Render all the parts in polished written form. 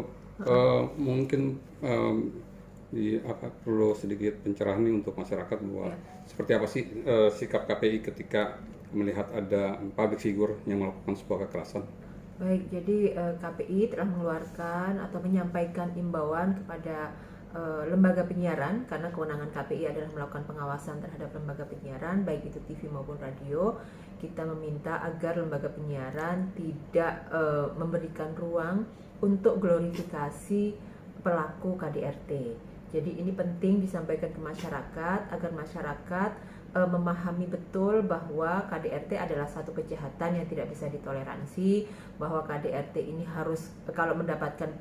Bu. Mungkin perlu sedikit pencerahan nih untuk masyarakat bahwa seperti apa sih sikap KPI ketika melihat ada public figure yang melakukan sebuah kekerasan. Baik, jadi KPI telah mengeluarkan atau menyampaikan imbauan kepada lembaga penyiaran, karena kewenangan KPI adalah melakukan pengawasan terhadap lembaga penyiaran baik itu TV maupun radio. Kita meminta agar lembaga penyiaran tidak memberikan ruang untuk glorifikasi pelaku KDRT. Jadi ini penting disampaikan ke masyarakat agar masyarakat memahami betul bahwa KDRT adalah satu kejahatan yang tidak bisa ditoleransi, bahwa KDRT ini harus kalau mendapatkan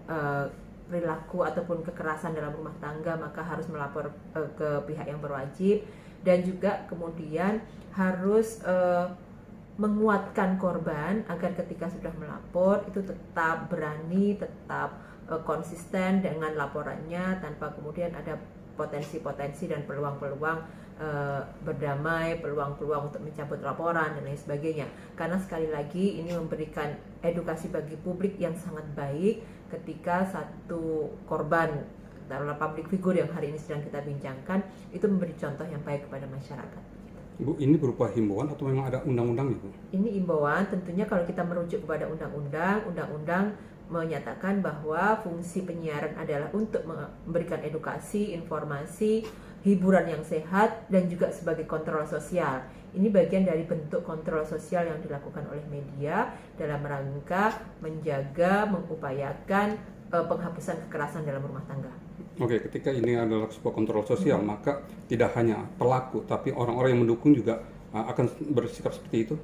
perilaku ataupun kekerasan dalam rumah tangga maka harus melapor ke pihak yang berwajib, dan juga kemudian harus menguatkan korban agar ketika sudah melapor itu tetap berani, tetap konsisten dengan laporannya tanpa kemudian ada potensi-potensi dan peluang-peluang berdamai, peluang-peluang untuk mencabut laporan dan lain sebagainya. Karena sekali lagi ini memberikan edukasi bagi publik yang sangat baik ketika satu korban dalam public figure yang hari ini sedang kita bincangkan itu memberi contoh yang baik kepada masyarakat. Bu, ini berupa himbauan atau memang ada undang-undangnya, Bu? Ini himbauan, tentunya kalau kita merujuk kepada undang-undang menyatakan bahwa fungsi penyiaran adalah untuk memberikan edukasi, informasi, hiburan yang sehat, dan juga sebagai kontrol sosial. Ini bagian dari bentuk kontrol sosial yang dilakukan oleh media dalam rangka menjaga, mengupayakan penghapusan kekerasan dalam rumah tangga. Oke, ketika ini adalah sebuah kontrol sosial, maka tidak hanya pelaku, tapi orang-orang yang mendukung juga akan bersikap seperti itu?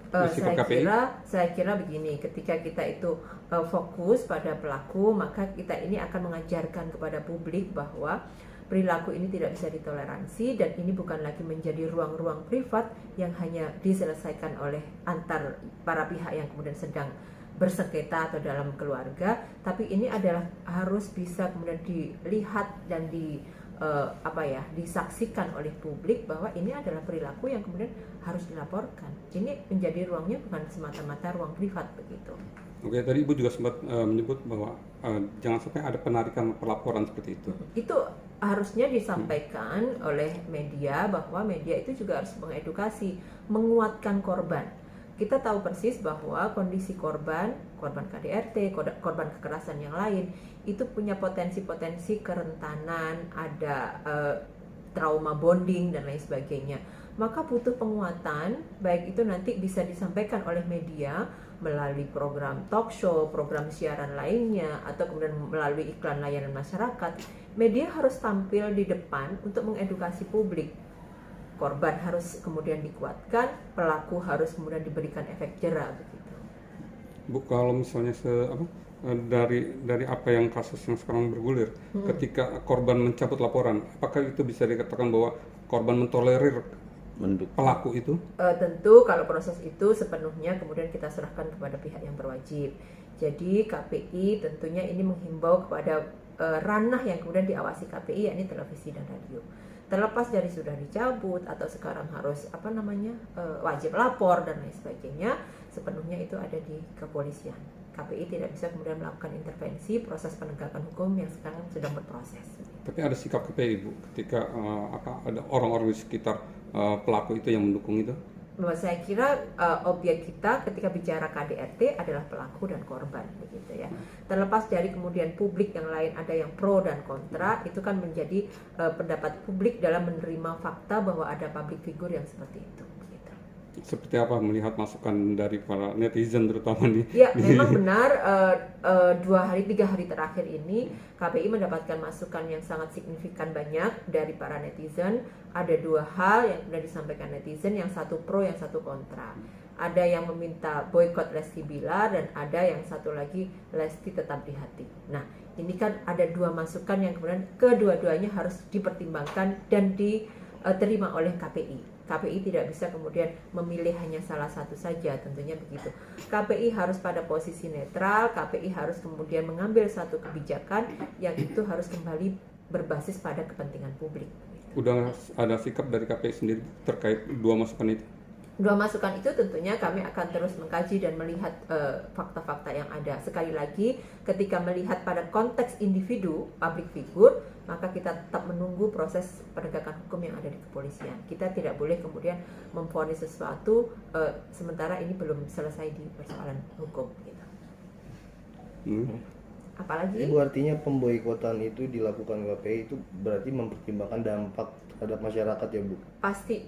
Saya kira begini, ketika kita itu fokus pada pelaku, maka kita ini akan mengajarkan kepada publik bahwa perilaku ini tidak bisa ditoleransi dan ini bukan lagi menjadi ruang-ruang privat yang hanya diselesaikan oleh antar para pihak yang kemudian sedang bersengketa atau dalam keluarga, tapi ini adalah harus bisa kemudian dilihat dan disaksikan oleh publik bahwa ini adalah perilaku yang kemudian harus dilaporkan. Ini menjadi ruangnya bukan semata-mata ruang privat begitu. Oke, tadi Ibu juga sempat menyebut bahwa jangan sampai ada penarikan pelaporan seperti itu. Itu harusnya disampaikan oleh media, bahwa media itu juga harus mengedukasi, menguatkan korban. Kita tahu persis bahwa kondisi korban KDRT, korban kekerasan yang lain itu punya potensi-potensi kerentanan, ada trauma bonding dan lain sebagainya. Maka butuh penguatan, baik itu nanti bisa disampaikan oleh media melalui program talk show, program siaran lainnya, atau kemudian melalui iklan layanan masyarakat. Media harus tampil di depan untuk mengedukasi publik. Korban harus kemudian dikuatkan, pelaku harus kemudian diberikan efek jera begitu. Bu, kalau misalnya dari apa yang kasus yang sekarang bergulir, ketika korban mencabut laporan, apakah itu bisa dikatakan bahwa korban mentolerir pelaku itu? Tentu kalau proses itu sepenuhnya kemudian kita serahkan kepada pihak yang berwajib. Jadi KPI tentunya ini menghimbau kepada ranah yang kemudian diawasi KPI, yakni televisi dan radio. Terlepas dari sudah dicabut atau sekarang harus wajib lapor dan lain sebagainya, sepenuhnya itu ada di kepolisian. KPI tidak bisa kemudian melakukan intervensi proses penegakan hukum yang sekarang sedang berproses. Tapi ada sikap KPI, Bu, ketika ada orang-orang di sekitar pelaku itu yang mendukung itu? Saya kira objek kita ketika bicara KDRT adalah pelaku dan korban begitu ya. Terlepas dari kemudian publik yang lain ada yang pro dan kontra, itu kan menjadi pendapat publik dalam menerima fakta bahwa ada public figure yang seperti itu. Begitu. Seperti apa melihat masukan dari para netizen terutama di? Ya, memang benar 3 hari terakhir ini KPI mendapatkan masukan yang sangat signifikan banyak dari para netizen. Ada 2 hal yang sudah disampaikan netizen, yang satu pro, yang satu kontra. Ada yang meminta boykot Lesti Bilar dan ada yang satu lagi Lesti tetap di hati. Nah, ini kan ada 2 masukan yang kemudian kedua-duanya harus dipertimbangkan dan diterima oleh KPI. KPI tidak bisa kemudian memilih hanya salah satu saja, tentunya begitu. KPI harus pada posisi netral, KPI harus kemudian mengambil satu kebijakan yang itu harus kembali berbasis pada kepentingan publik. Udah ada sikap dari KPI sendiri terkait 2 masukan itu? Dua masukan itu tentunya kami akan terus mengkaji dan melihat fakta-fakta yang ada. Sekali lagi, ketika melihat pada konteks individu, public figure, maka kita tetap menunggu proses penegakan hukum yang ada di kepolisian. Kita tidak boleh kemudian memvonis sesuatu sementara ini belum selesai di persoalan hukum. Gitu. Apalagi? Ibu, artinya pemboikotan itu dilakukan KPI itu berarti mempertimbangkan dampak terhadap masyarakat ya Bu?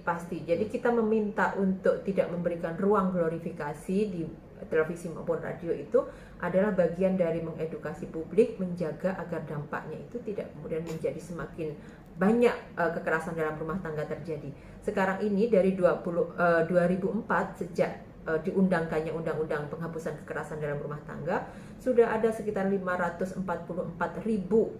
Pasti. Jadi kita meminta untuk tidak memberikan ruang glorifikasi di televisi maupun radio itu adalah bagian dari mengedukasi publik, menjaga agar dampaknya itu tidak kemudian menjadi semakin banyak kekerasan dalam rumah tangga terjadi. Sekarang ini dari 2004 sejak diundangkannya Undang-Undang Penghapusan Kekerasan dalam Rumah Tangga, sudah ada sekitar 544.000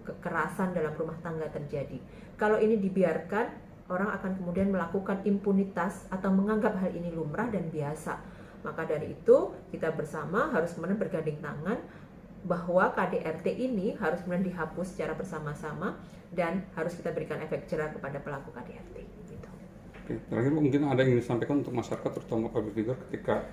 kekerasan dalam rumah tangga terjadi. Kalau ini dibiarkan, orang akan kemudian melakukan impunitas atau menganggap hal ini lumrah dan biasa. Maka dari itu, kita bersama harus kemudian bergandeng tangan bahwa KDRT ini harus kemudian dihapus secara bersama-sama dan harus kita berikan efek jerah kepada pelaku KDRT. Terakhir mungkin ada yang disampaikan untuk masyarakat terutama public figure ketika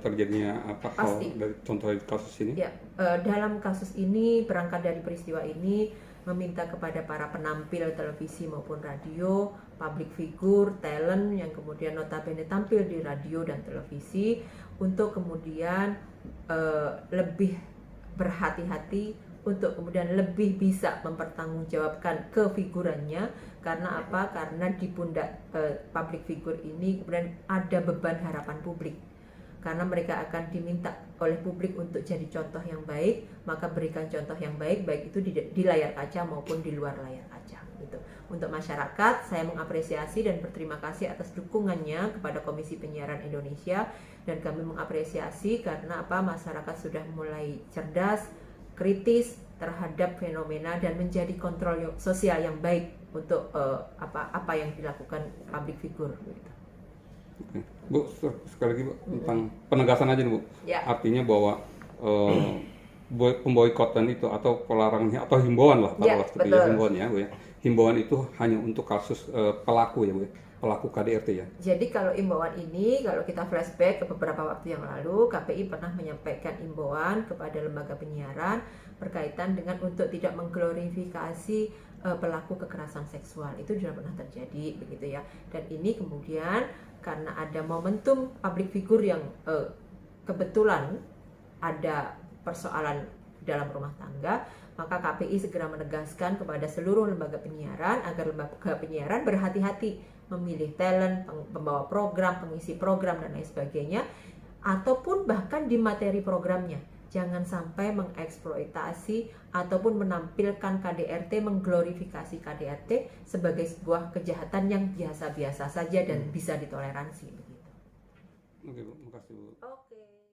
terjadinya hal dari contoh kasus ini? Ya, dalam kasus ini berangkat dari peristiwa ini meminta kepada para penampil televisi maupun radio, public figure, talent yang kemudian notabene tampil di radio dan televisi untuk kemudian lebih berhati-hati untuk kemudian lebih bisa mempertanggungjawabkan kefigurannya. Karena apa? Karena di pundak public figure ini kemudian ada beban harapan publik. Karena mereka akan diminta oleh publik untuk jadi contoh yang baik, maka berikan contoh yang baik, baik itu di layar kaca maupun di luar layar kaca. Gitu. Untuk masyarakat, saya mengapresiasi dan berterima kasih atas dukungannya kepada Komisi Penyiaran Indonesia, dan kami mengapresiasi karena apa? Masyarakat sudah mulai cerdas, kritis terhadap fenomena dan menjadi kontrol sosial yang baik untuk apa yang dilakukan public figure. Gitu. Oke. Bu, sekali lagi Bu, tentang penegasan aja nih Bu. Ya. Artinya bahwa pemboikotan itu atau pelarangannya atau himbauan lah, himbauan ya Bu ya. Himbauan itu hanya untuk kasus pelaku ya Bu ya. Pelaku KDRT ya. Jadi kalau imbauan ini, kalau kita flashback ke beberapa waktu yang lalu, KPI pernah menyampaikan imbauan kepada lembaga penyiaran berkaitan dengan untuk tidak mengglorifikasi pelaku kekerasan seksual. Itu sudah pernah terjadi begitu ya. Dan ini kemudian karena ada momentum public figure yang kebetulan ada persoalan dalam rumah tangga, maka KPI segera menegaskan kepada seluruh lembaga penyiaran agar lembaga penyiaran berhati-hati memilih talent, pembawa program, pengisi program dan lain sebagainya, ataupun bahkan di materi programnya. Jangan sampai mengeksploitasi ataupun menampilkan KDRT, mengglorifikasi KDRT sebagai sebuah kejahatan yang biasa-biasa saja dan bisa ditoleransi begitu. Oke Bu, makasih Bu. Oke.